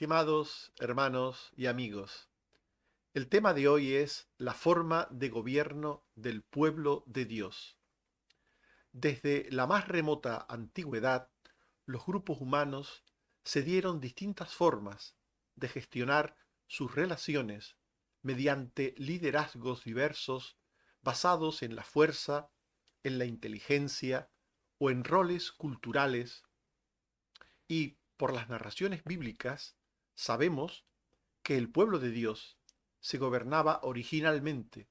Estimados hermanos y amigos, el tema de hoy es la forma de gobierno del pueblo de Dios. Desde la más remota antigüedad, los grupos humanos se dieron distintas formas de gestionar sus relaciones mediante liderazgos diversos basados en la fuerza, en la inteligencia o en roles culturales, y por las narraciones bíblicas sabemos que el pueblo de Dios se gobernaba originalmente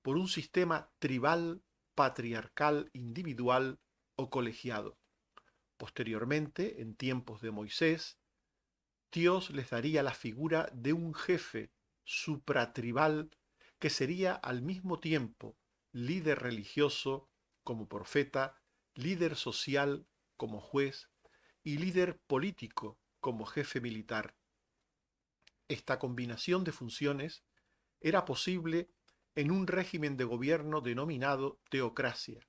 por un sistema tribal, patriarcal, individual o colegiado. Posteriormente, en tiempos de Moisés, Dios les daría la figura de un jefe supratribal que sería al mismo tiempo líder religioso como profeta, líder social como juez y líder político como jefe militar. Esta combinación de funciones era posible en un régimen de gobierno denominado teocracia,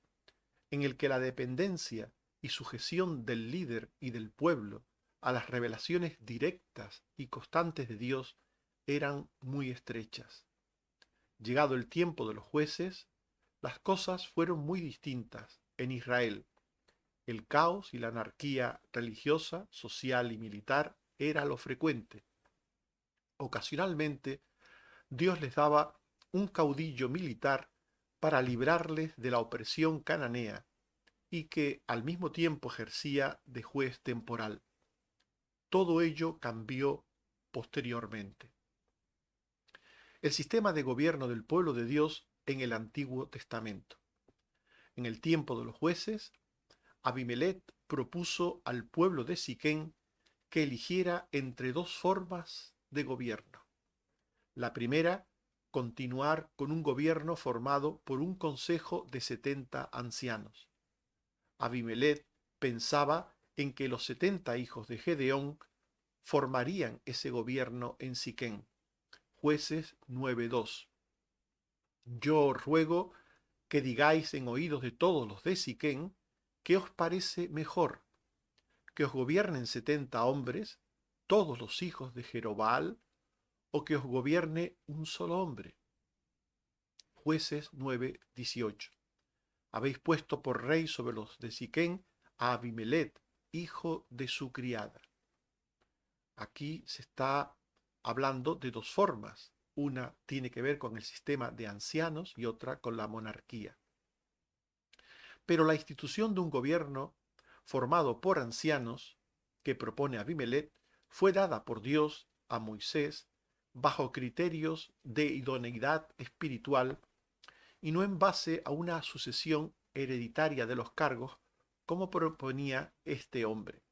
en el que la dependencia y sujeción del líder y del pueblo a las revelaciones directas y constantes de Dios eran muy estrechas. Llegado el tiempo de los jueces, las cosas fueron muy distintas en Israel. El caos y la anarquía religiosa, social y militar era lo frecuente. Ocasionalmente, Dios les daba un caudillo militar para librarles de la opresión cananea y que al mismo tiempo ejercía de juez temporal. Todo ello cambió posteriormente. El sistema de gobierno del pueblo de Dios en el Antiguo Testamento. En el tiempo de los jueces, Abimelech propuso al pueblo de Siquén que eligiera entre dos formas de gobierno. La primera, continuar con un gobierno formado por un consejo de 70 ancianos. Abimelech pensaba en que los 70 hijos de Gedeón formarían ese gobierno en Siquén. Jueces 9:2. Yo os ruego que digáis en oídos de todos los de Siquén, ¿qué os parece mejor? ¿Que os gobiernen 70 hombres, todos los hijos de Jerobal, o que os gobierne un solo hombre? Jueces 9:18. Habéis puesto por rey sobre los de Siquén a Abimelech, hijo de su criada. Aquí se está hablando de dos formas. Una tiene que ver con el sistema de ancianos y otra con la monarquía. Pero la institución de un gobierno formado por ancianos que propone Abimelech fue dada por Dios a Moisés bajo criterios de idoneidad espiritual y no en base a una sucesión hereditaria de los cargos como proponía este hombre.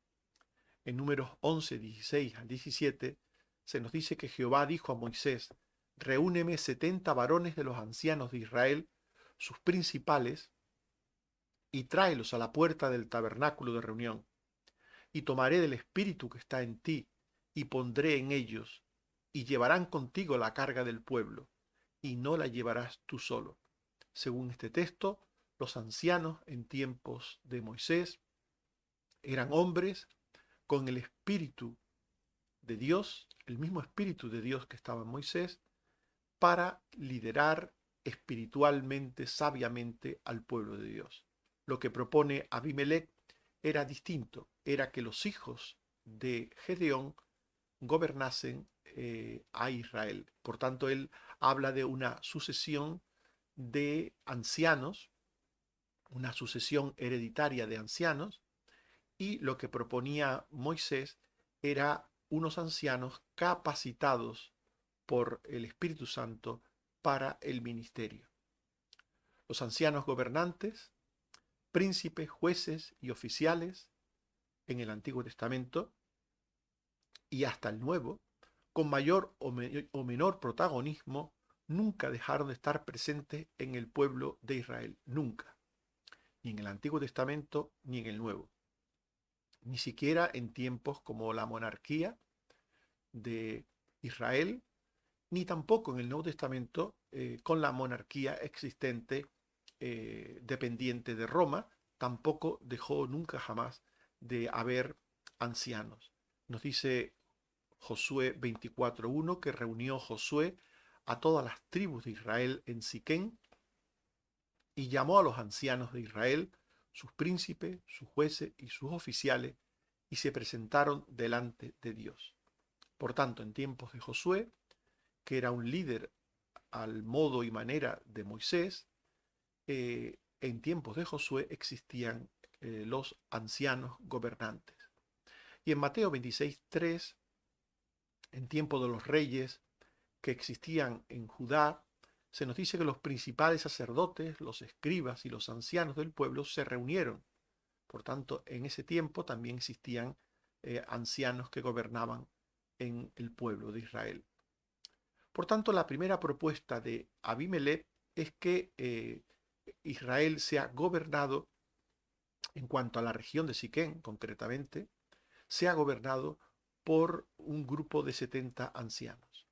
En Números 11, 16 al 17 se nos dice que Jehová dijo a Moisés: reúneme 70 varones de los ancianos de Israel, sus principales, y tráelos a la puerta del tabernáculo de reunión. Y tomaré del espíritu que está en ti, y pondré en ellos, y llevarán contigo la carga del pueblo, y no la llevarás tú solo. Según este texto, los ancianos en tiempos de Moisés eran hombres con el espíritu de Dios, el mismo espíritu de Dios que estaba en Moisés, para liderar espiritualmente, sabiamente al pueblo de Dios. Lo que propone Abimelech era distinto, era que los hijos de Gedeón gobernasen a Israel. Por tanto, él habla de una sucesión de ancianos, una sucesión hereditaria de ancianos, y lo que proponía Moisés era unos ancianos capacitados por el Espíritu Santo para el ministerio. Los ancianos gobernantes, príncipes, jueces y oficiales en el Antiguo Testamento y hasta el Nuevo, con mayor o menor protagonismo, nunca dejaron de estar presentes en el pueblo de Israel, nunca, ni en el Antiguo Testamento ni en el Nuevo, ni siquiera en tiempos como la monarquía de Israel, ni tampoco en el Nuevo Testamento con la monarquía existente dependiente de Roma, tampoco dejó nunca jamás de haber ancianos. Nos dice Josué 24:1, que reunió Josué a todas las tribus de Israel en Siquén y llamó a los ancianos de Israel, sus príncipes, sus jueces y sus oficiales, y se presentaron delante de Dios. Por tanto, en tiempos de Josué, que era un líder al modo y manera de Moisés, en tiempos de Josué existían los ancianos gobernantes. Y en Mateo 26:3, en tiempo de los reyes que existían en Judá, se nos dice que los principales sacerdotes, los escribas y los ancianos del pueblo se reunieron. Por tanto, en ese tiempo también existían ancianos que gobernaban en el pueblo de Israel. Por tanto, la primera propuesta de Abimelech es que Israel sea gobernado, en cuanto a la región de Siquén concretamente, sea gobernado por un grupo de 70 ancianos.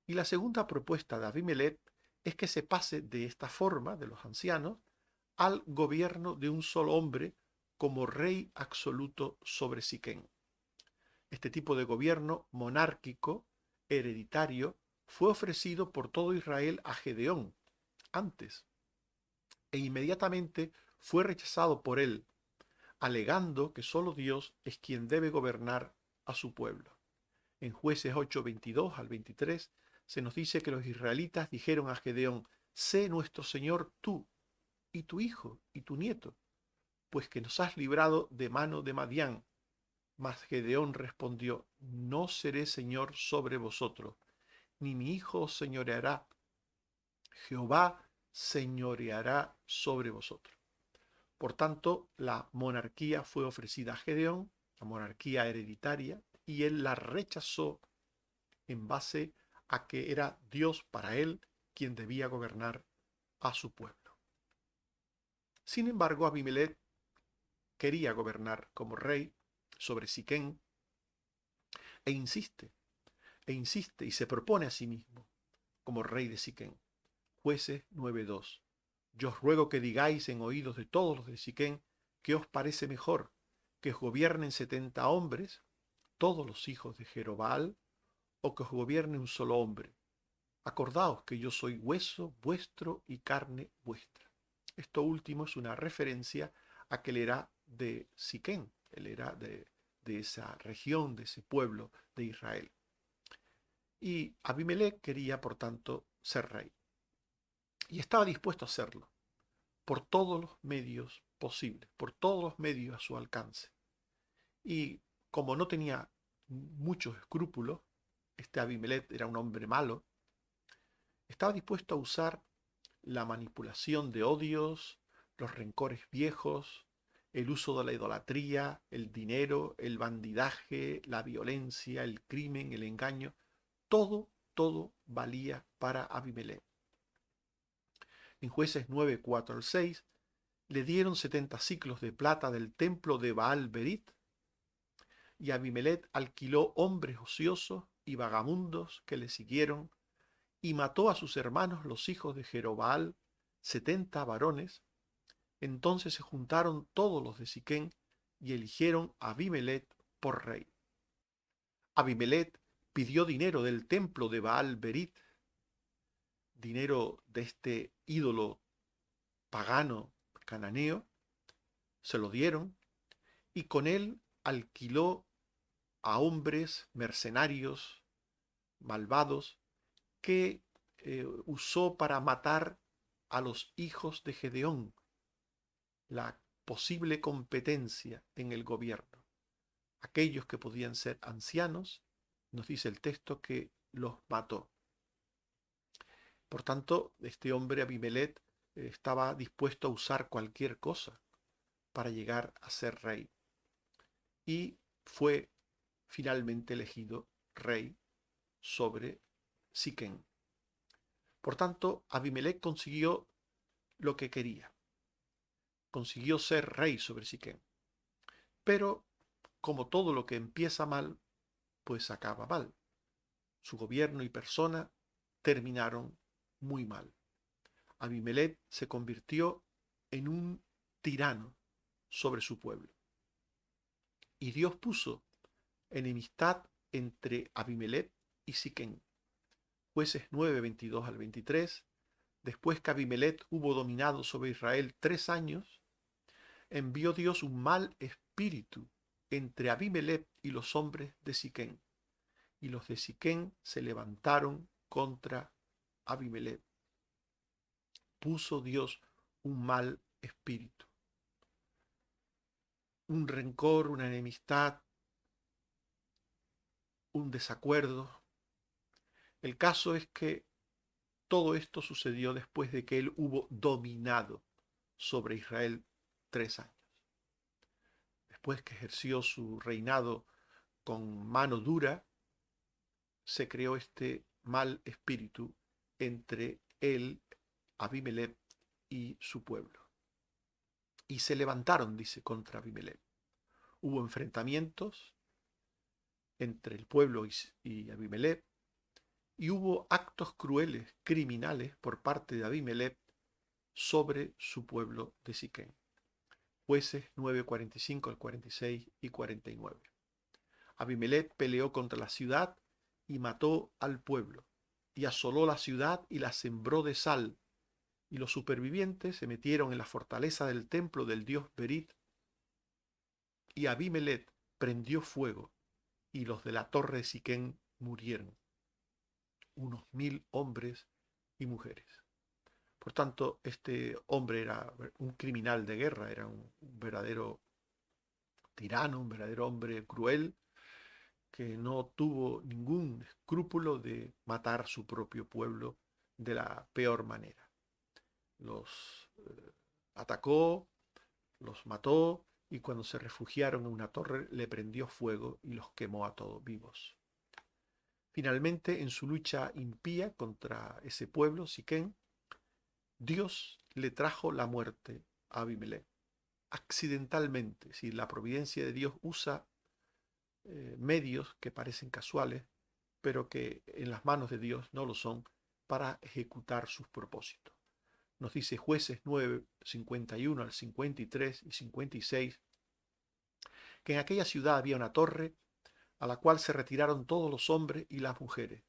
Y la segunda propuesta de Abimelech es que se pase de esta forma, de los ancianos, al gobierno de un solo hombre como rey absoluto sobre Siquén. Este tipo de gobierno monárquico, hereditario, fue ofrecido por todo Israel a Gedeón antes, e inmediatamente fue rechazado por él, alegando que solo Dios es quien debe gobernar a su pueblo. En Jueces 8:22 al 23 se nos dice que los israelitas dijeron a Gedeón: sé nuestro Señor tú, y tu hijo, y tu nieto, pues que nos has librado de mano de Madián. Mas Gedeón respondió: no seré señor sobre vosotros, ni mi hijo os señoreará. Jehová señoreará sobre vosotros. Por tanto, la monarquía fue ofrecida a Gedeón, la monarquía hereditaria, y él la rechazó en base a que era Dios para él quien debía gobernar a su pueblo. Sin embargo, Abimelech quería gobernar como rey sobre Siquén e insiste, y se propone a sí mismo como rey de Siquén. Jueces 9:2. Yo os ruego que digáis en oídos de todos los de Siquén qué os parece mejor, que os gobiernen 70 hombres, todos los hijos de Jerobal, o que os gobierne un solo hombre. Acordaos que yo soy hueso vuestro y carne vuestra. Esto último es una referencia a que él era de Siquén, él era de esa región, de ese pueblo de Israel. Y Abimelech quería, por tanto, ser rey. Y estaba dispuesto a hacerlo, por todos los medios posibles, por todos los medios a su alcance. Y como no tenía muchos escrúpulos, este Abimelech era un hombre malo, estaba dispuesto a usar la manipulación de odios, los rencores viejos, el uso de la idolatría, el dinero, el bandidaje, la violencia, el crimen, el engaño. Todo valía para Abimelech. En Jueces 9:4 al 6 le dieron 70 siclos de plata del templo de Baal Berit, y Abimelech alquiló hombres ociosos y vagamundos que le siguieron, y mató a sus hermanos los hijos de Jerobal, 70 varones. Entonces se juntaron todos los de Siquén y eligieron a Abimelech por rey. Abimelech pidió dinero del templo de Baal Berit, dinero de este ídolo pagano cananeo, se lo dieron, y con él alquiló a hombres mercenarios, malvados, que usó para matar a los hijos de Gedeón, la posible competencia en el gobierno. Aquellos que podían ser ancianos, nos dice el texto que los mató. Por tanto, este hombre Abimelech estaba dispuesto a usar cualquier cosa para llegar a ser rey. Y fue finalmente elegido rey sobre Siquén. Por tanto, Abimelech consiguió lo que quería. Consiguió ser rey sobre Siquén. Pero, como todo lo que empieza mal, pues acaba mal. Su gobierno y persona terminaron muy mal. Abimelech se convirtió en un tirano sobre su pueblo. Y Dios puso enemistad entre Abimelech y Siquén. Jueces 9, 22 al 23. Después que Abimelech hubo dominado sobre Israel 3 años, envió Dios un mal espíritu entre Abimelech y los hombres de Siquén. Y los de Siquén se levantaron contra Abimelech. Puso Dios un mal espíritu, un rencor, una enemistad, un desacuerdo. El caso es que todo esto sucedió después de que él hubo dominado sobre Israel 3 años. Después que ejerció su reinado con mano dura, se creó este mal espíritu entre él, Abimelech, y su pueblo. Y se levantaron, dice, contra Abimelech. Hubo enfrentamientos entre el pueblo y Abimelech, y hubo actos crueles, criminales, por parte de Abimelech sobre su pueblo de Siquén. Jueces 9, 45 al 46 y 49. Abimelech peleó contra la ciudad y mató al pueblo, y asoló la ciudad y la sembró de sal, y los supervivientes se metieron en la fortaleza del templo del dios Berit, y Abimelech prendió fuego, y los de la torre de Siquén murieron, unos 1000 hombres y mujeres. Por tanto, este hombre era un criminal de guerra, era un verdadero tirano, un verdadero hombre cruel, que no tuvo ningún escrúpulo de matar su propio pueblo de la peor manera. Los atacó, los mató, y cuando se refugiaron en una torre le prendió fuego y los quemó a todos vivos. Finalmente, en su lucha impía contra ese pueblo, Siquén, Dios le trajo la muerte a Abimelech, accidentalmente. Si la providencia de Dios usa medios que parecen casuales, pero que en las manos de Dios no lo son, para ejecutar sus propósitos. Nos dice Jueces 9, 51 al 53 y 56, que en aquella ciudad había una torre a la cual se retiraron todos los hombres y las mujeres,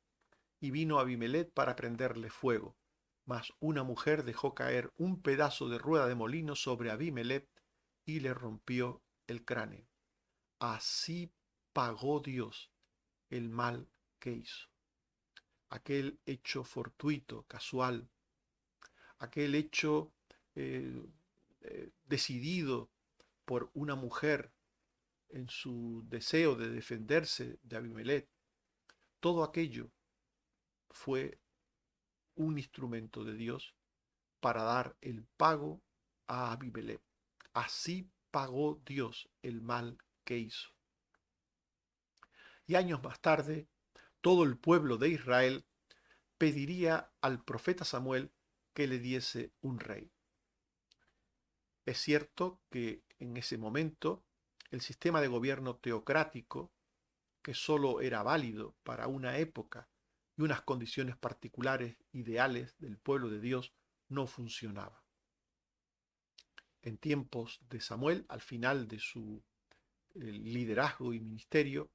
y vino Abimelech para prenderle fuego. Mas una mujer dejó caer un pedazo de rueda de molino sobre Abimelech y le rompió el cráneo. Así pagó Dios el mal que hizo. Aquel hecho fortuito, casual, aquel hecho decidido por una mujer en su deseo de defenderse de Abimelech, todo aquello fue un instrumento de Dios para dar el pago a Abimelech. Así pagó Dios el mal que hizo. Y años más tarde, todo el pueblo de Israel pediría al profeta Samuel que le diese un rey. Es cierto que en ese momento el sistema de gobierno teocrático, que sólo era válido para una época y unas condiciones particulares ideales del pueblo de Dios, no funcionaba. En tiempos de Samuel, al final de su liderazgo y ministerio,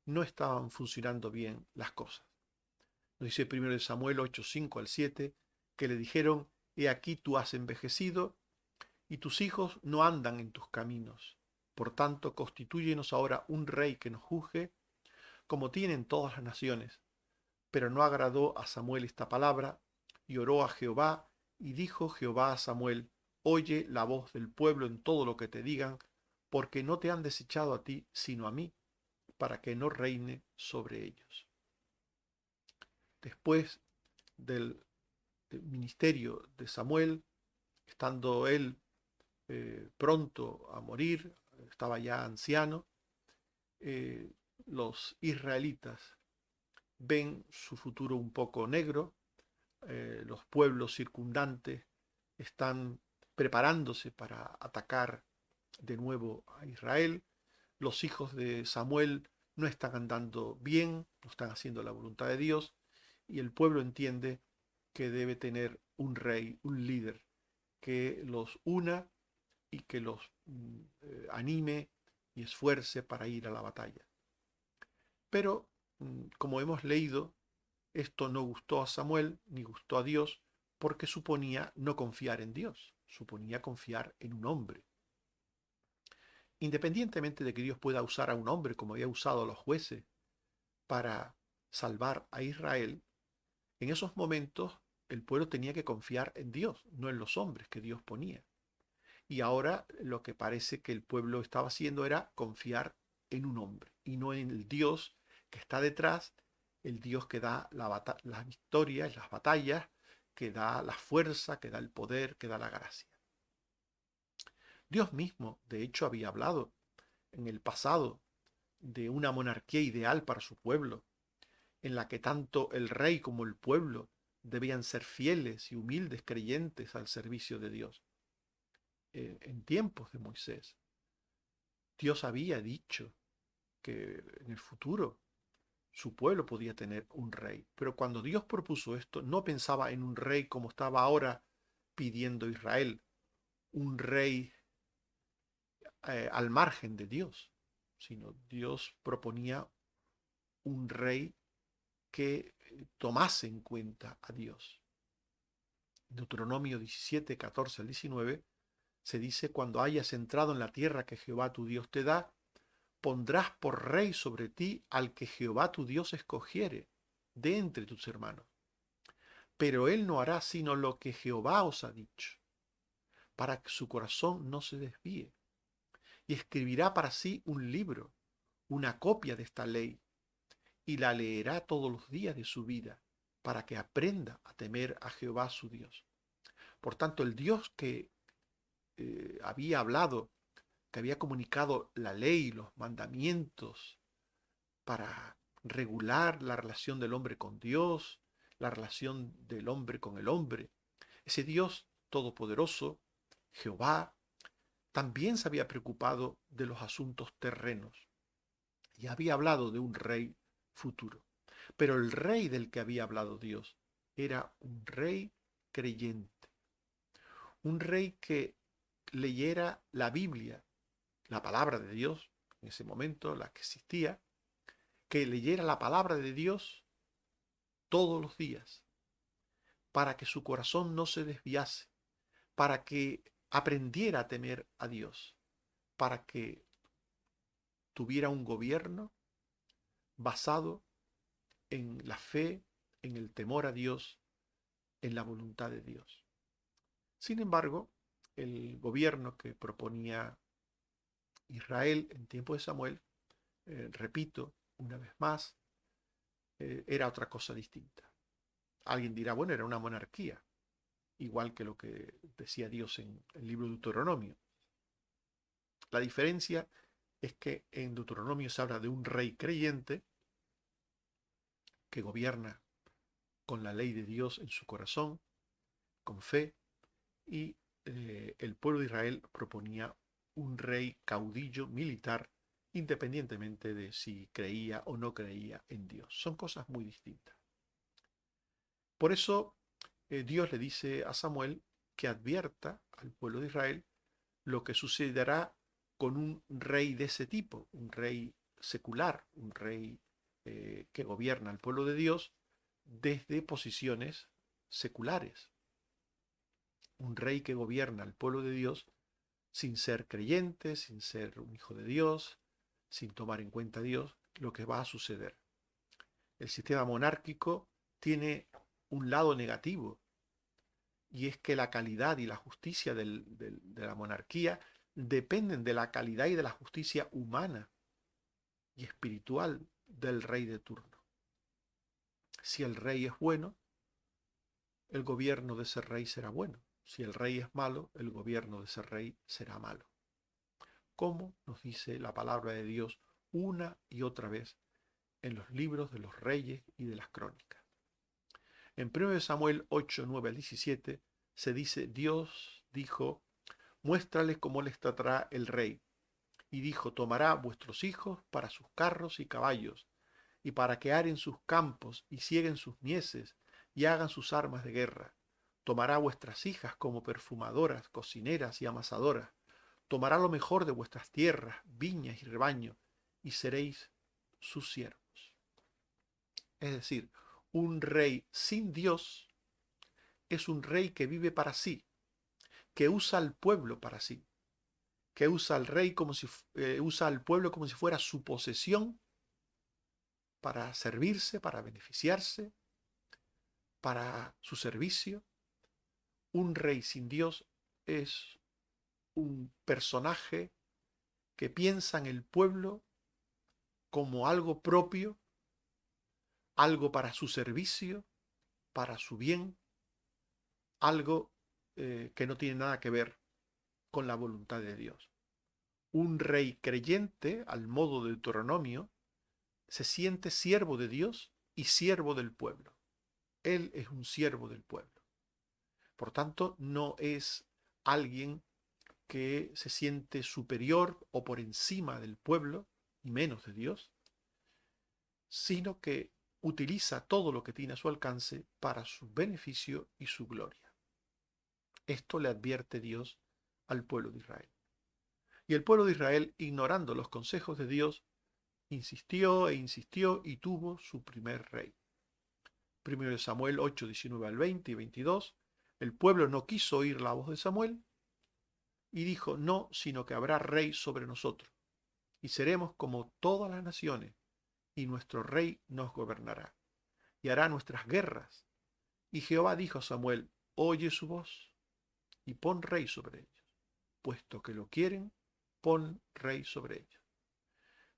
no estaban funcionando bien las cosas. Nos dice primero de Samuel 8, 5 al 7, que le dijeron: he aquí tú has envejecido y tus hijos no andan en tus caminos. Por tanto, constitúyenos ahora un rey que nos juzgue, como tienen todas las naciones. Pero no agradó a Samuel esta palabra, y oró a Jehová, y dijo Jehová a Samuel: oye la voz del pueblo en todo lo que te digan, porque no te han desechado a ti, sino a mí, para que no reine sobre ellos. Después del ministerio de Samuel, estando él pronto a morir, estaba ya anciano, los israelitas ven su futuro un poco negro. Los pueblos circundantes están preparándose para atacar de nuevo a Israel. Los hijos de Samuel no están andando bien, no están haciendo la voluntad de Dios, y el pueblo entiende que debe tener un rey, un líder, que los una y que los anime y esfuerce para ir a la batalla. Pero Como hemos leído, esto no gustó a Samuel ni gustó a Dios porque suponía no confiar en Dios, suponía confiar en un hombre. Independientemente de que Dios pueda usar a un hombre como había usado a los jueces para salvar a Israel, en esos momentos el pueblo tenía que confiar en Dios, no en los hombres que Dios ponía. Y ahora lo que parece que el pueblo estaba haciendo era confiar en un hombre y no en el Dios que está detrás, el Dios que da las victorias, las batallas, que da la fuerza, que da el poder, que da la gracia. Dios mismo, de hecho, había hablado en el pasado de una monarquía ideal para su pueblo, en la que tanto el rey como el pueblo debían ser fieles y humildes creyentes al servicio de Dios. En tiempos de Moisés, Dios había dicho que en el futuro su pueblo podía tener un rey. Pero cuando Dios propuso esto, no pensaba en un rey como estaba ahora pidiendo Israel, un rey al margen de Dios, sino Dios proponía un rey que tomase en cuenta a Dios. Deuteronomio 17, 14 al 19 se dice: cuando hayas entrado en la tierra que Jehová tu Dios te da, pondrás por rey sobre ti al que Jehová tu Dios escogiere de entre tus hermanos. Pero él no hará sino lo que Jehová os ha dicho, para que su corazón no se desvíe. Y escribirá para sí un libro, una copia de esta ley, y la leerá todos los días de su vida, para que aprenda a temer a Jehová su Dios. Por tanto, el Dios que había hablado, que había comunicado la ley, los mandamientos, para regular la relación del hombre con Dios, la relación del hombre con el hombre. Ese Dios todopoderoso, Jehová, también se había preocupado de los asuntos terrenos y había hablado de un rey futuro. Pero el rey del que había hablado Dios era un rey creyente, un rey que leyera la Biblia, la palabra de Dios, en ese momento la que existía, que leyera la palabra de Dios todos los días, para que su corazón no se desviase, para que aprendiera a temer a Dios, para que tuviera un gobierno basado en la fe, en el temor a Dios, en la voluntad de Dios. Sin embargo, el gobierno que proponía Israel en tiempo de Samuel, repito, una vez más, era otra cosa distinta. Alguien dirá, bueno, era una monarquía, igual que lo que decía Dios en el libro de Deuteronomio. La diferencia es que en Deuteronomio se habla de un rey creyente que gobierna con la ley de Dios en su corazón, con fe, y el pueblo de Israel proponía un rey caudillo militar, independientemente de si creía o no creía en Dios. Son cosas muy distintas. Por eso Dios le dice a Samuel que advierta al pueblo de Israel lo que sucederá con un rey de ese tipo, un rey secular, un rey que gobierna al pueblo de Dios desde posiciones seculares, un rey que gobierna al pueblo de Dios sin ser creyente, sin ser un hijo de Dios, sin tomar en cuenta a Dios, lo que va a suceder. El sistema monárquico tiene un lado negativo, y es que la calidad y la justicia de la monarquía dependen de la calidad y de la justicia humana y espiritual del rey de turno. Si el rey es bueno, el gobierno de ese rey será bueno. Si el rey es malo, el gobierno de ese rey será malo. Como nos dice la palabra de Dios una y otra vez en los libros de los reyes y de las crónicas. En 1 Samuel 8, 9 al 17 se dice: Dios dijo: muéstrales cómo les tratará el rey. Y dijo: tomará vuestros hijos para sus carros y caballos, y para que aren sus campos y cieguen sus mieses y hagan sus armas de guerra. Tomará vuestras hijas como perfumadoras, cocineras y amasadoras. Tomará lo mejor de vuestras tierras, viñas y rebaño, y seréis sus siervos. Es decir, un rey sin Dios es un rey que vive para sí, que usa al pueblo para sí, que usa al rey como si usa al pueblo como si fuera su posesión para servirse, para beneficiarse, para su servicio. Un rey sin Dios es un personaje que piensa en el pueblo como algo propio, algo para su servicio, para su bien, algo que no tiene nada que ver con la voluntad de Dios. Un rey creyente, al modo de Deuteronomio, se siente siervo de Dios y siervo del pueblo. Él es un siervo del pueblo. Por tanto, no es alguien que se siente superior o por encima del pueblo, y menos de Dios, sino que utiliza todo lo que tiene a su alcance para su beneficio y su gloria. Esto le advierte Dios al pueblo de Israel. Y el pueblo de Israel, ignorando los consejos de Dios, insistió e insistió y tuvo su primer rey. 1 Samuel 8, 19 al 20 y 22. El pueblo no quiso oír la voz de Samuel y dijo: no, sino que habrá rey sobre nosotros, y seremos como todas las naciones, y nuestro rey nos gobernará, y hará nuestras guerras. Y Jehová dijo a Samuel: oye su voz, y pon rey sobre ellos. Puesto que lo quieren, pon rey sobre ellos.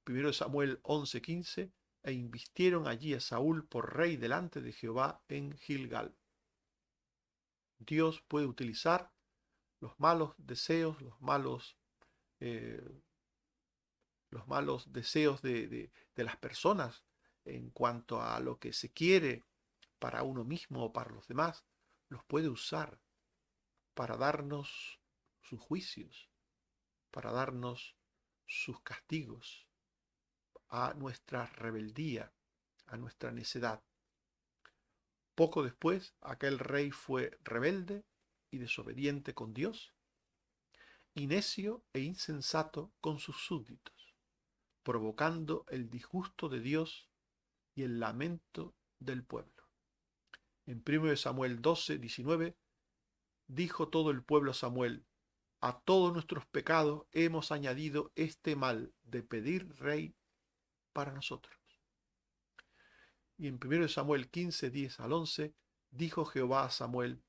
1 Samuel 11:15. E invistieron allí a Saúl por rey delante de Jehová en Gilgal. Dios puede utilizar los malos deseos, eh, los malos deseos de las personas en cuanto a lo que se quiere para uno mismo o para los demás, los puede usar para darnos sus juicios, para darnos sus castigos a nuestra rebeldía, a nuestra necedad. Poco después, aquel rey fue rebelde y desobediente con Dios, y necio e insensato con sus súbditos, provocando el disgusto de Dios y el lamento del pueblo. En 1 Samuel 12, 19, dijo todo el pueblo a Samuel: a todos nuestros pecados hemos añadido este mal de pedir rey para nosotros. Y en 1 Samuel 15, 10 al 11, dijo Jehová a Samuel: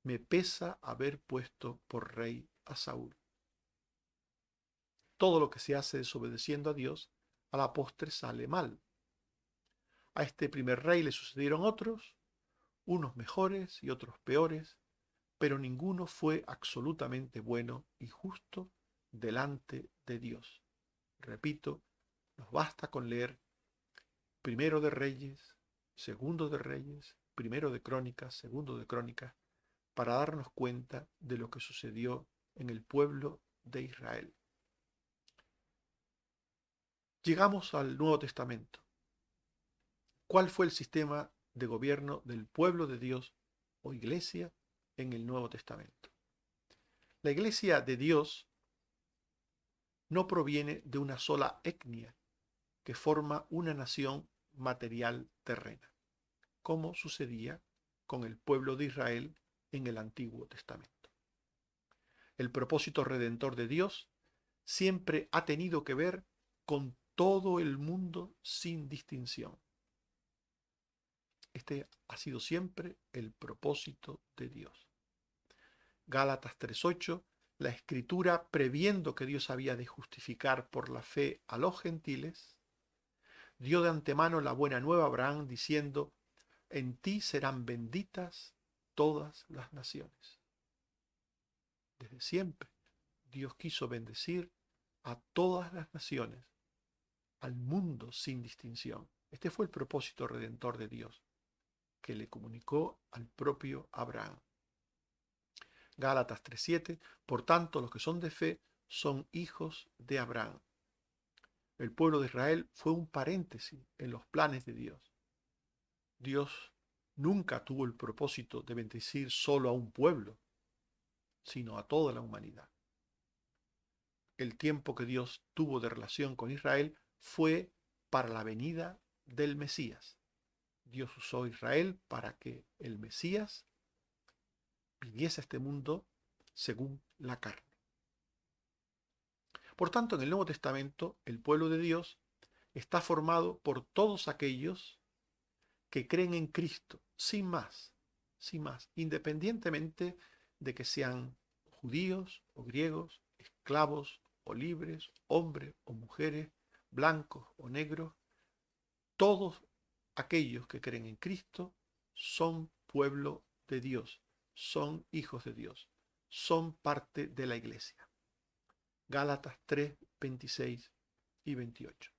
me pesa haber puesto por rey a Saúl. Todo lo que se hace desobedeciendo a Dios, a la postre sale mal. A este primer rey le sucedieron otros, unos mejores y otros peores, pero ninguno fue absolutamente bueno y justo delante de Dios. Repito, nos basta con leer Primero de Reyes, Segundo de Reyes, Primero de Crónicas, Segundo de Crónicas, para darnos cuenta de lo que sucedió en el pueblo de Israel. Llegamos al Nuevo Testamento. ¿Cuál fue el sistema de gobierno del pueblo de Dios o iglesia en el Nuevo Testamento? La iglesia de Dios no proviene de una sola etnia que forma una nación material terrena, como sucedía con el pueblo de Israel en el Antiguo Testamento. El propósito redentor de Dios siempre ha tenido que ver con todo el mundo sin distinción. Este ha sido siempre el propósito de Dios. Gálatas 3:8, la Escritura, previendo que Dios había de justificar por la fe a los gentiles, dio de antemano la buena nueva a Abraham, diciendo: en ti serán benditas todas las naciones. Desde siempre Dios quiso bendecir a todas las naciones, al mundo sin distinción. Este fue el propósito redentor de Dios, que le comunicó al propio Abraham. Gálatas 3:7, por tanto los que son de fe son hijos de Abraham. El pueblo de Israel fue un paréntesis en los planes de Dios. Dios nunca tuvo el propósito de bendecir solo a un pueblo, sino a toda la humanidad. El tiempo que Dios tuvo de relación con Israel fue para la venida del Mesías. Dios usó a Israel para que el Mesías viniese a este mundo según la carne. Por tanto, en el Nuevo Testamento, el pueblo de Dios está formado por todos aquellos que creen en Cristo, sin más, independientemente de que sean judíos o griegos, esclavos o libres, hombres o mujeres, blancos o negros, todos aquellos que creen en Cristo son pueblo de Dios, son hijos de Dios, son parte de la iglesia. Gálatas 3, 26 y 28.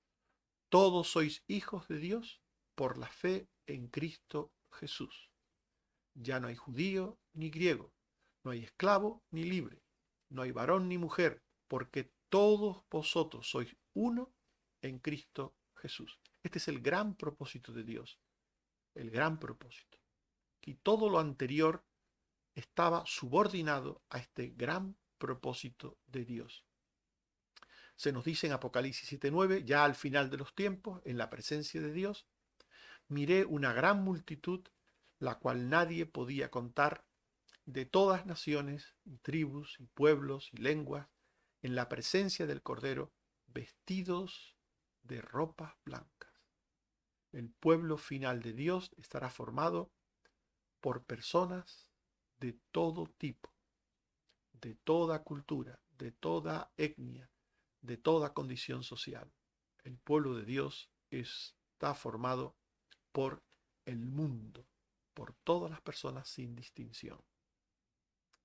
Todos sois hijos de Dios por la fe en Cristo Jesús. Ya no hay judío ni griego, no hay esclavo ni libre, no hay varón ni mujer, porque todos vosotros sois uno en Cristo Jesús. Este es el gran propósito de Dios, el gran propósito. Y todo lo anterior estaba subordinado a este gran propósito de Dios. Se nos dice en Apocalipsis 7:9, ya al final de los tiempos, en la presencia de Dios, miré una gran multitud, la cual nadie podía contar, de todas naciones, y tribus, y pueblos, y lenguas, en la presencia del Cordero, vestidos de ropas blancas. El pueblo final de Dios estará formado por personas de todo tipo, de toda cultura, de toda etnia, de toda condición social. El pueblo de Dios está formado por el mundo, por todas las personas sin distinción.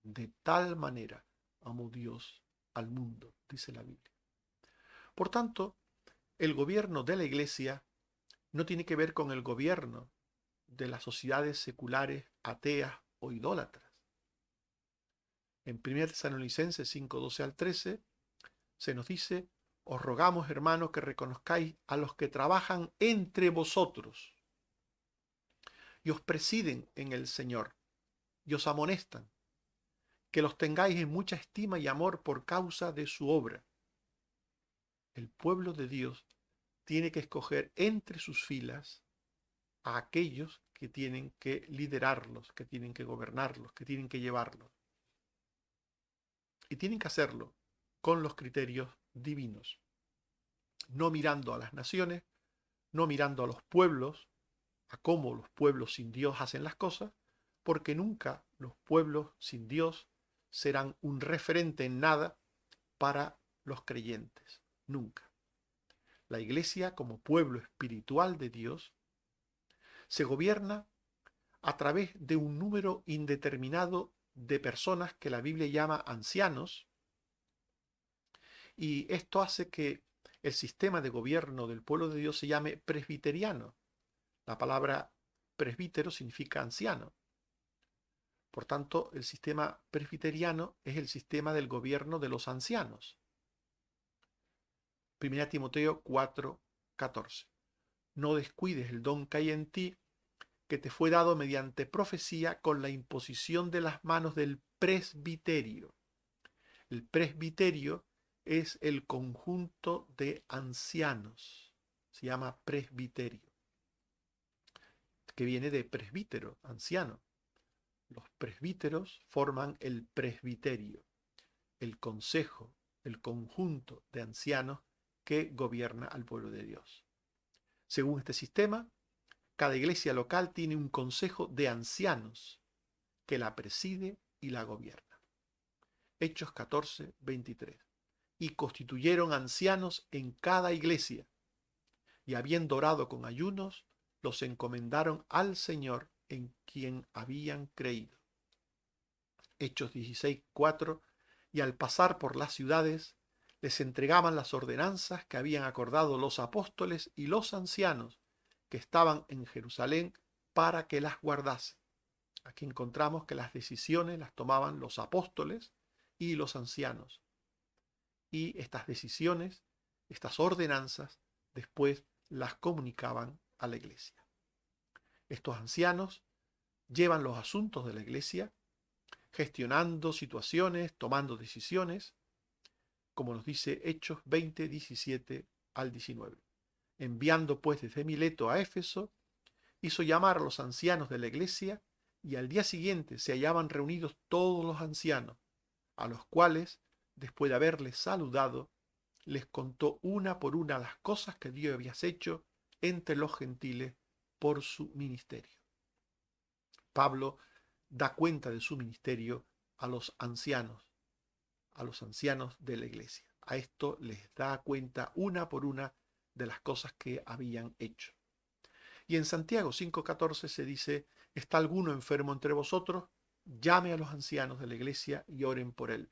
De tal manera amó Dios al mundo, dice la Biblia. Por tanto, el gobierno de la Iglesia no tiene que ver con el gobierno de las sociedades seculares, ateas o idólatras. En 1 Tesalonicenses 5, 12 al 13 se nos dice: os rogamos, hermanos, que reconozcáis a los que trabajan entre vosotros y os presiden en el Señor y os amonestan, que los tengáis en mucha estima y amor por causa de su obra. El pueblo de Dios tiene que escoger entre sus filas a aquellos que tienen que liderarlos, que tienen que gobernarlos, que tienen que llevarlos. Y tienen que hacerlo con los criterios divinos, no mirando a las naciones, no mirando a los pueblos, a cómo los pueblos sin Dios hacen las cosas, porque nunca los pueblos sin Dios serán un referente en nada para los creyentes, nunca. La Iglesia, como pueblo espiritual de Dios, se gobierna a través de un número indeterminado de personas que la Biblia llama ancianos, y esto hace que el sistema de gobierno del pueblo de Dios se llame presbiteriano. La palabra presbítero significa anciano. Por tanto, el sistema presbiteriano es el sistema del gobierno de los ancianos. 1 Timoteo 4:14. No descuides el don que hay en ti, que te fue dado mediante profecía con la imposición de las manos del presbiterio. El presbiterio es el conjunto de ancianos. Se llama presbiterio, que viene de presbítero, anciano. Los presbíteros forman el presbiterio, el consejo, el conjunto de ancianos que gobierna al pueblo de Dios. Según este sistema, cada iglesia local tiene un consejo de ancianos que la preside y la gobierna. Hechos 14, 23. Y constituyeron ancianos en cada iglesia, y habiendo orado con ayunos, los encomendaron al Señor en quien habían creído. Hechos 16, 4. Y al pasar por las ciudades, les entregaban las ordenanzas que habían acordado los apóstoles y los ancianos que estaban en Jerusalén para que las guardasen. Aquí encontramos que las decisiones las tomaban los apóstoles y los ancianos. Y estas decisiones, estas ordenanzas, después las comunicaban a la iglesia. Estos ancianos llevan los asuntos de la iglesia, gestionando situaciones, tomando decisiones, como nos dice Hechos 20, 17 al 19. Enviando pues desde Mileto a Éfeso, hizo llamar a los ancianos de la iglesia y al día siguiente se hallaban reunidos todos los ancianos, a los cuales, después de haberles saludado, les contó una por una las cosas que Dios había hecho entre los gentiles por su ministerio. Pablo da cuenta de su ministerio a los ancianos de la iglesia. A esto les da cuenta una por una de las cosas que habían hecho. Y en Santiago 5:14 se dice, ¿está alguno enfermo entre vosotros? Llame a los ancianos de la iglesia y oren por él,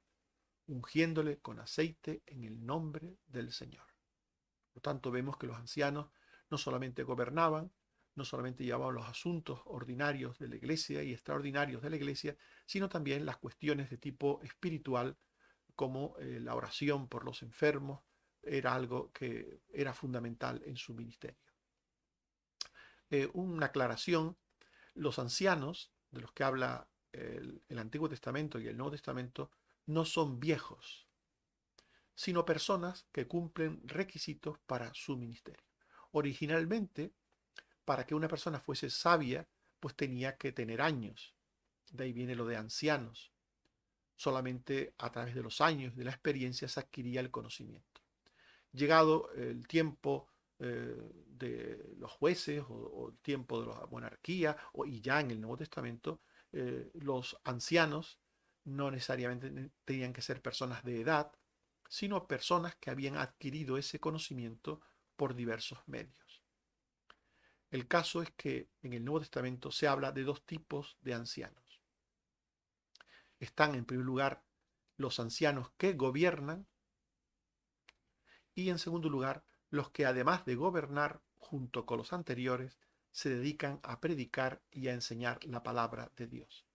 ungiéndole con aceite en el nombre del Señor. Por lo tanto, vemos que los ancianos no solamente gobernaban, no solamente llevaban los asuntos ordinarios de la iglesia y extraordinarios de la iglesia, sino también las cuestiones de tipo espiritual, como la oración por los enfermos, era algo que era fundamental en su ministerio. Una aclaración, los ancianos de los que habla el Antiguo Testamento y el Nuevo Testamento no son viejos, sino personas que cumplen requisitos para su ministerio. Originalmente, para que una persona fuese sabia, pues tenía que tener años. De ahí viene lo de ancianos. Solamente a través de los años, de la experiencia, se adquiría el conocimiento. Llegado el tiempo de los jueces o el tiempo de la monarquía, y ya en el Nuevo Testamento, los ancianos no necesariamente tenían que ser personas de edad, sino personas que habían adquirido ese conocimiento por diversos medios. El caso es que en el Nuevo Testamento se habla de dos tipos de ancianos. Están en primer lugar los ancianos que gobiernan y en segundo lugar los que además de gobernar junto con los anteriores se dedican a predicar y a enseñar la palabra de Dios.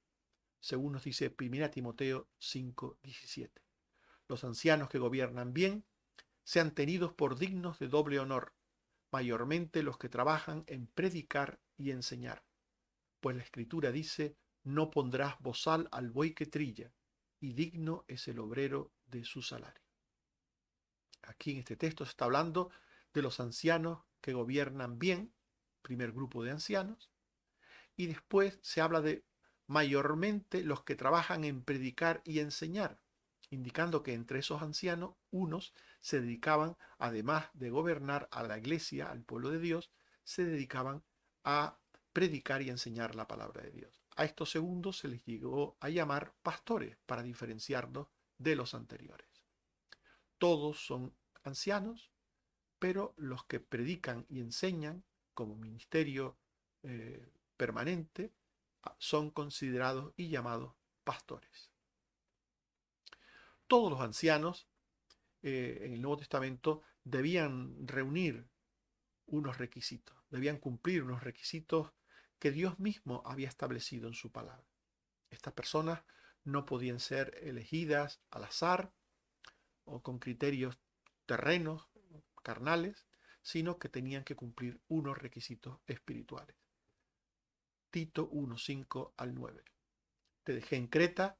Según nos dice 1 Timoteo 5:17. Los ancianos que gobiernan bien sean tenidos por dignos de doble honor, mayormente los que trabajan en predicar y enseñar. Pues la Escritura dice, no pondrás bozal al buey que trilla, y digno es el obrero de su salario. Aquí en este texto se está hablando de los ancianos que gobiernan bien, primer grupo de ancianos, y después se habla de mayormente los que trabajan en predicar y enseñar, indicando que entre esos ancianos, unos se dedicaban, además de gobernar a la iglesia, al pueblo de Dios, se dedicaban a predicar y enseñar la palabra de Dios. A estos segundos se les llegó a llamar pastores para diferenciarlos de los anteriores. Todos son ancianos, pero los que predican y enseñan como ministerio permanente son considerados y llamados pastores. Todos los ancianos en el Nuevo Testamento debían reunir unos requisitos, debían cumplir unos requisitos que Dios mismo había establecido en su palabra. Estas personas no podían ser elegidas al azar o con criterios terrenos, carnales, sino que tenían que cumplir unos requisitos espirituales. Tito 1:5 al 9. Te dejé en Creta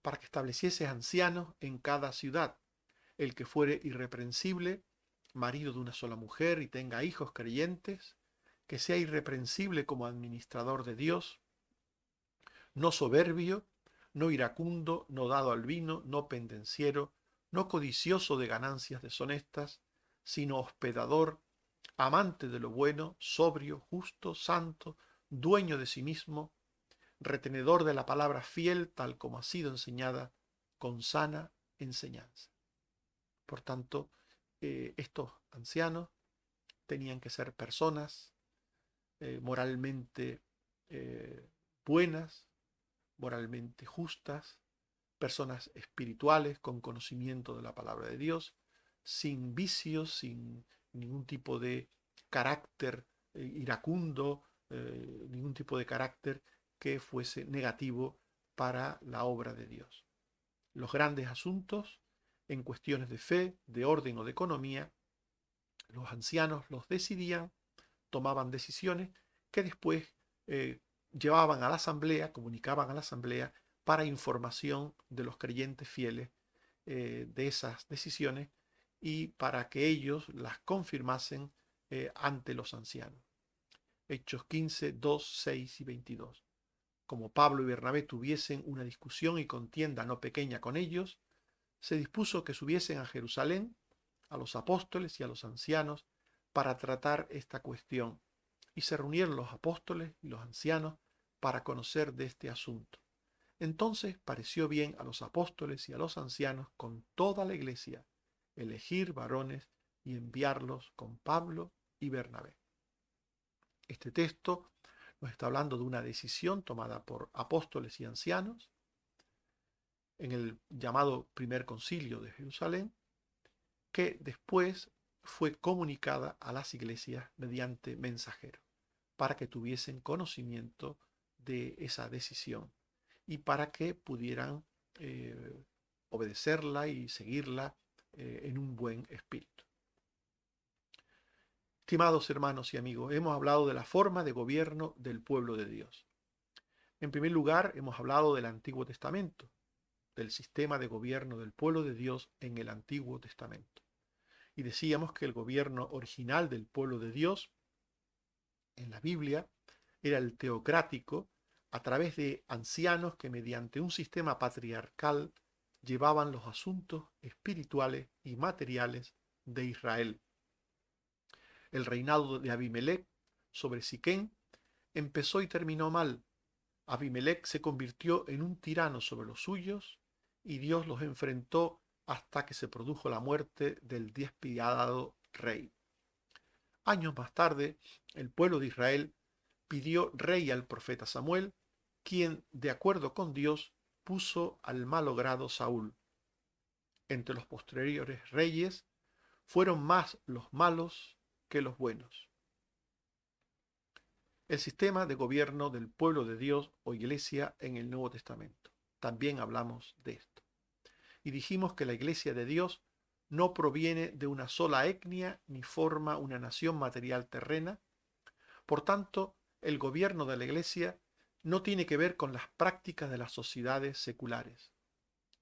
para que establecieses ancianos en cada ciudad, el que fuere irreprensible, marido de una sola mujer y tenga hijos creyentes, que sea irreprensible como administrador de Dios, no soberbio, no iracundo, no dado al vino, no pendenciero, no codicioso de ganancias deshonestas, sino hospedador, amante de lo bueno, sobrio, justo, santo, dueño de sí mismo, retenedor de la palabra fiel tal como ha sido enseñada, con sana enseñanza. Por tanto, estos ancianos tenían que ser personas moralmente buenas, moralmente justas, personas espirituales con conocimiento de la palabra de Dios, sin vicios, sin ningún tipo de carácter iracundo, ningún tipo de carácter que fuese negativo para la obra de Dios. Los grandes asuntos, en cuestiones de fe, de orden o de economía, los ancianos los decidían, tomaban decisiones que después llevaban a la asamblea, comunicaban a la asamblea para información de los creyentes fieles de esas decisiones y para que ellos las confirmasen ante los ancianos. Hechos 15, 2, 6 y 22. Como Pablo y Bernabé tuviesen una discusión y contienda no pequeña con ellos, se dispuso que subiesen a Jerusalén a los apóstoles y a los ancianos para tratar esta cuestión. Y se reunieron los apóstoles y los ancianos para conocer de este asunto. Entonces pareció bien a los apóstoles y a los ancianos con toda la iglesia elegir varones y enviarlos con Pablo y Bernabé. Este texto nos está hablando de una decisión tomada por apóstoles y ancianos en el llamado primer concilio de Jerusalén, que después fue comunicada a las iglesias mediante mensajeros, para que tuviesen conocimiento de esa decisión y para que pudieran obedecerla y seguirla en un buen espíritu. Estimados hermanos y amigos, hemos hablado de la forma de gobierno del pueblo de Dios. En primer lugar, hemos hablado del Antiguo Testamento, del sistema de gobierno del pueblo de Dios en el Antiguo Testamento. Y decíamos que el gobierno original del pueblo de Dios en la Biblia era el teocrático, a través de ancianos que mediante un sistema patriarcal llevaban los asuntos espirituales y materiales de Israel. El reinado de Abimelec sobre Siquén empezó y terminó mal. Abimelec se convirtió en un tirano sobre los suyos y Dios los enfrentó hasta que se produjo la muerte del despiadado rey. Años más tarde, el pueblo de Israel pidió rey al profeta Samuel, quien, de acuerdo con Dios, puso al malogrado Saúl. Entre los posteriores reyes fueron más los malos que los buenos. El sistema de gobierno del pueblo de Dios o iglesia en el Nuevo Testamento. También hablamos de esto. Y dijimos que la iglesia de Dios no proviene de una sola etnia ni forma una nación material terrena. Por tanto, el gobierno de la iglesia no tiene que ver con las prácticas de las sociedades seculares.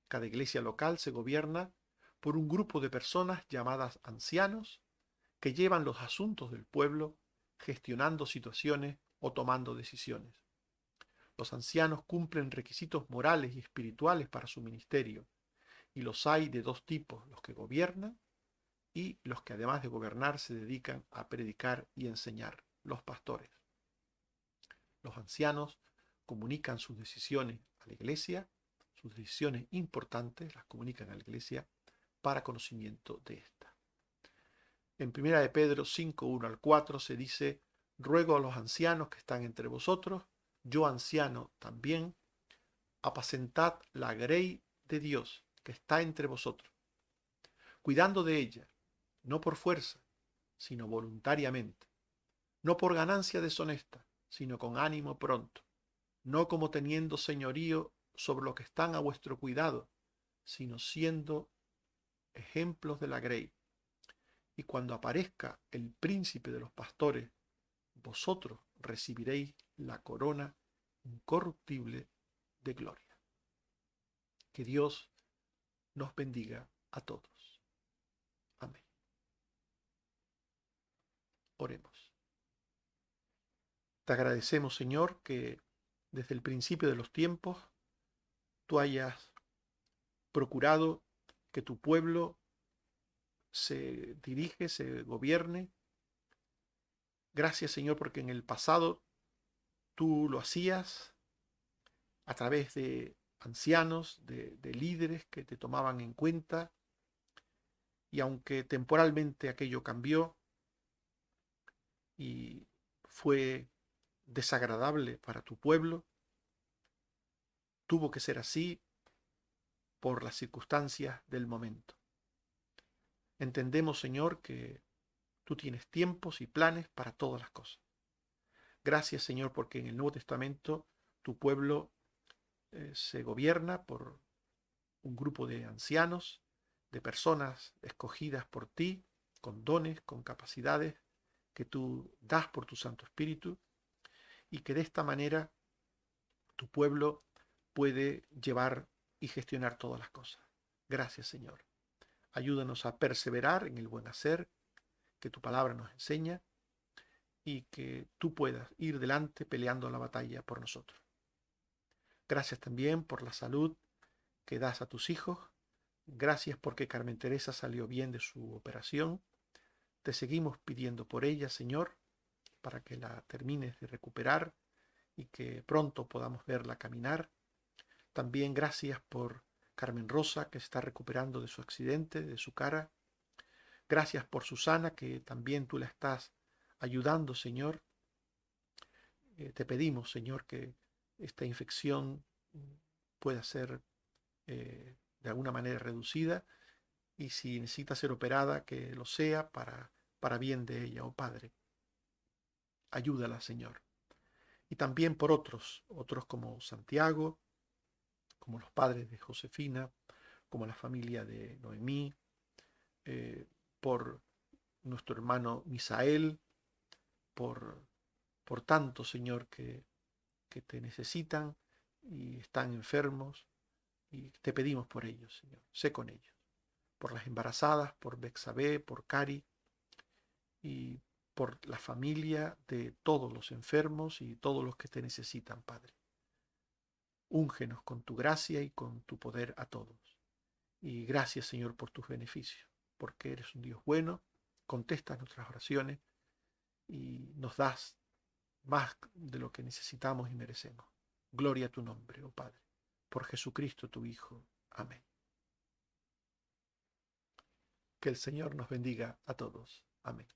Cada iglesia local se gobierna por un grupo de personas llamadas ancianos que llevan los asuntos del pueblo, gestionando situaciones o tomando decisiones. Los ancianos cumplen requisitos morales y espirituales para su ministerio, y los hay de dos tipos: los que gobiernan y los que además de gobernar se dedican a predicar y enseñar, los pastores. Los ancianos comunican sus decisiones a la iglesia, sus decisiones importantes las comunican a la iglesia para conocimiento de esta. En 1 de Pedro 5, 1 al 4 se dice: ruego a los ancianos que están entre vosotros, yo anciano también, apacentad la grey de Dios que está entre vosotros, cuidando de ella, no por fuerza, sino voluntariamente, no por ganancia deshonesta, sino con ánimo pronto, no como teniendo señorío sobre los que están a vuestro cuidado, sino siendo ejemplos de la grey. Y cuando aparezca el príncipe de los pastores, vosotros recibiréis la corona incorruptible de gloria. Que Dios nos bendiga a todos. Amén. Oremos. Te agradecemos, Señor, que desde el principio de los tiempos tú hayas procurado que tu pueblo se dirige, se gobierne. Gracias, Señor, porque en el pasado tú lo hacías a través de ancianos, de líderes que te tomaban en cuenta, y aunque temporalmente aquello cambió y fue desagradable para tu pueblo, tuvo que ser así por las circunstancias del momento. Entendemos, Señor, que tú tienes tiempos y planes para todas las cosas. Gracias, Señor, porque en el Nuevo Testamento tu pueblo se gobierna por un grupo de ancianos, de personas escogidas por ti, con dones, con capacidades que tú das por tu Santo Espíritu, y que de esta manera tu pueblo puede llevar y gestionar todas las cosas. Gracias, Señor. Ayúdanos a perseverar en el buen hacer que tu palabra nos enseña, y que tú puedas ir delante peleando la batalla por nosotros. Gracias también por la salud que das a tus hijos. Gracias porque Carmen Teresa salió bien de su operación. Te seguimos pidiendo por ella, Señor, para que la termines de recuperar y que pronto podamos verla caminar. También gracias por Carmen Rosa, que se está recuperando de su accidente, de su cara. Gracias por Susana, que también tú la estás ayudando, Señor. Te pedimos, Señor, que esta infección pueda ser de alguna manera reducida y si necesita ser operada, que lo sea para bien de ella, oh Padre. Ayúdala, Señor. Y también por otros como Santiago, como los padres de Josefina, como la familia de Noemí, eh, por nuestro hermano Misael, por, por tantos, Señor, que te necesitan y están enfermos, y te pedimos por ellos, Señor. Sé con ellos. Por las embarazadas, por Bexabé, por Cari, y por la familia de todos los enfermos y todos los que te necesitan, Padre. Úngenos con tu gracia y con tu poder a todos. Y gracias, Señor, por tus beneficios, porque eres un Dios bueno, contestas nuestras oraciones y nos das más de lo que necesitamos y merecemos. Gloria a tu nombre, oh Padre, por Jesucristo tu Hijo. Amén. Que el Señor nos bendiga a todos. Amén.